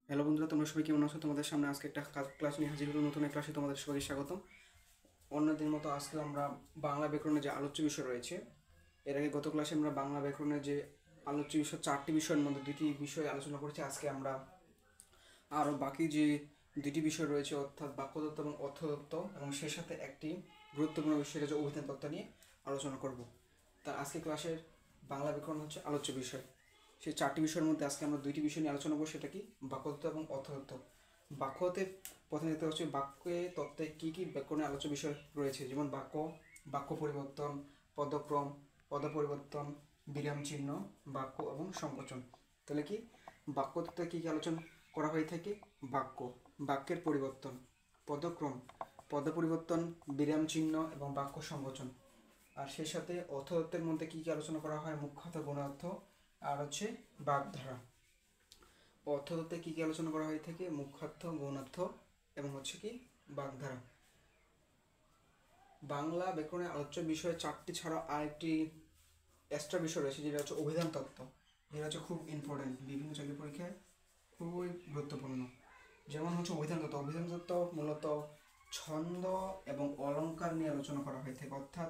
Hello বন্ধুরা, তোমরা সবাই কেমন আছো? তোমাদের সামনে আজকে একটা ক্লাস নিয়ে হাজির হলো। নতুন এক ক্লাসে তোমাদের সবাইকে স্বাগতম। অন্যদিন মতো আজকে আমরা বাংলা ব্যাকরণের যে আলোচ্য বিষয় রয়েছে, এর আগে গত ক্লাসে আমরা বাংলা ব্যাকরণের যে আলোচ্য বিষয় 4টি বিষয়ের মধ্যে 2টি বিষয় আলোচনা করেছি। আজকে আমরা আরও বাকি যে 2টি বিষয় রয়েছে, অর্থাৎ বাক্যতত্ত্ব এবং অর্থতত্ত্ব, এবং সেই সাথে একটি গুরুত্বপূর্ণ বিষয় হচ্ছে অভিধান তত্ত্ব নিয়ে আলোচনা করব। তা আজকে ক্লাসের বাংলা ব্যাকরণ হচ্ছে আলোচ্য বিষয়। সেই 4টি বিষয়ের মধ্যে আজকে আমরা 2টি বিষয় নিয়ে আলোচনা করবো, সেটা কি বাক্যতত্ত্ব এবং অর্থতত্ত্ব। বাক্যতে প্রথমে দেখতে হচ্ছে বাক্যে তত্ত্বে কী কী ব্যাকরণের আলোচ্য বিষয় রয়েছে, যেমন বাক্য, বাক্য পরিবর্তন, পদক্রম, পদ পরিবর্তন, বিরাম চিহ্ন, বাক্য এবং সংকোচন। তাহলে কি বাক্যতত্ত্বে কী কী আলোচনা করা হয়ে থাকে? বাক্য, বাক্যের পরিবর্তন, পদক্রম, পদ পরিবর্তন, বিরাম চিহ্ন এবং বাক্য সংকোচন। আর সেই সাথে অর্থতত্ত্বের মধ্যে কী কী আলোচনা করা হয়? মুখ্যত, গৌণার্থ, আর হচ্ছে বাগধারা। অর্থতত্ত্বে কী কী আলোচনা করা হয়ে থাকে? মুখ্যার্থ, গৌণার্থ এবং হচ্ছে কি বাগধারা। বাংলা ব্যাকরণের আলোচ্য বিষয় 4টি ছাড়া আরেকটি এক্সট্রা বিষয় রয়েছে, যেটা হচ্ছে অভিধান তত্ত্ব। যেটা হচ্ছে খুব ইম্পর্টেন্ট, বিভিন্ন চাকরি পরীক্ষায় খুবই গুরুত্বপূর্ণ। যেমন হচ্ছে অভিধান তত্ত্ব। অভিধান তত্ত্ব মূলত ছন্দ এবং অলঙ্কার নিয়ে আলোচনা করা হয়ে থাকে, অর্থাৎ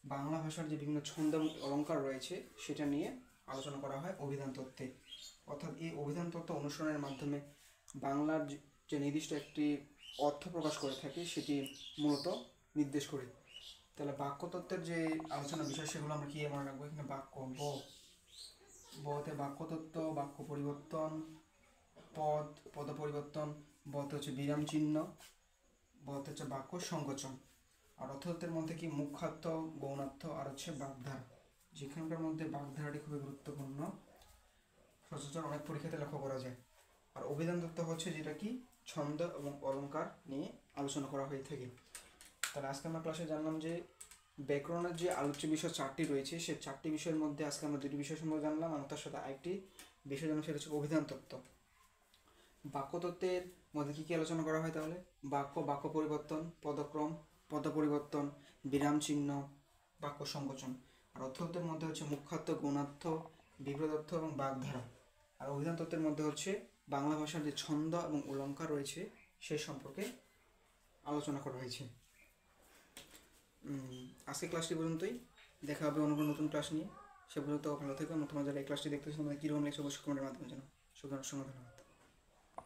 বাংলা ভাষার যে বিভিন্ন ছন্দ এবং অলঙ্কার রয়েছে সেটা নিয়ে আলোচনা করা হয় অভিধান তত্ত্বে। অর্থাৎ এই অভিধান তত্ত্ব অনুসরণের মাধ্যমে বাংলার যে নির্দিষ্ট একটি অর্থ প্রকাশ করে থাকে সেটি মূলত নির্দেশ করে। তাহলে বাক্যতত্ত্বের যে আলোচনা বিষয় সেগুলো আমরা কি মনে রাখবো? এখানে বাক্য, বতে বাক্যতত্ত্ব, বাক্য পরিবর্তন, পদ, পদ পরিবর্তন, বতে হচ্ছে বিরাম চিহ্ন, বতে হচ্ছে বাক্য সংকোচন। আর অর্থতত্ত্বের মধ্যে কি মুখ্যার্থ, গৌণার্থ আর হচ্ছে বাগধারা, যেখানকার মধ্যে বাগধারাটি খুবই গুরুত্বপূর্ণ, সচরাচর অনেক পরীক্ষাতে লক্ষ্য করা যায়। আর অভিধান তত্ত্ব হচ্ছে যেটা কি ছন্দ এবং অলঙ্কার নিয়ে আলোচনা করা হয়ে থাকে। তাহলে আজকে আমরা ক্লাসে জানলাম যে ব্যাকরণের যে আলোচ্য বিষয় 4টি রয়েছে, সেই 4টি বিষয়ের মধ্যে আজকে আমরা 2টি বিষয় সম্পর্কে জানলাম, আর তার সাথে আরেকটি বিষয় জানলাম, সেটা হচ্ছে অভিধান তত্ত্ব। বাক্যতত্ত্বের মধ্যে কী কী আলোচনা করা হয়? তাহলে বাক্য, বাক্য পরিবর্তন, পদক্রম, পদ পরিবর্তন, বিরাম চিহ্ন, বাক্য সংকোচন। আর অর্থতত্ত্বের মধ্যে হচ্ছে মুখ্যার্থ, গৌণার্থ, বিপরীতার্থ এবং বাগধারা। আর অভিধান তত্ত্বের মধ্যে হচ্ছে বাংলা ভাষার যে ছন্দ এবং অলঙ্কার রয়েছে সেই সম্পর্কে আলোচনা করা হয়েছে। আজকে ক্লাসটি পর্যন্তই, দেখা হবে অন্য কোনো নতুন ক্লাস নিয়ে। সে পর্যন্ত ভালো থেকো, এবং তোমরা যারা এই ক্লাসটি দেখতেছো তোমাদের কীরকম লেগেছে অবশ্যই কমেন্টের মাধ্যমে জানাও। সুতরাং ধন্যবাদ।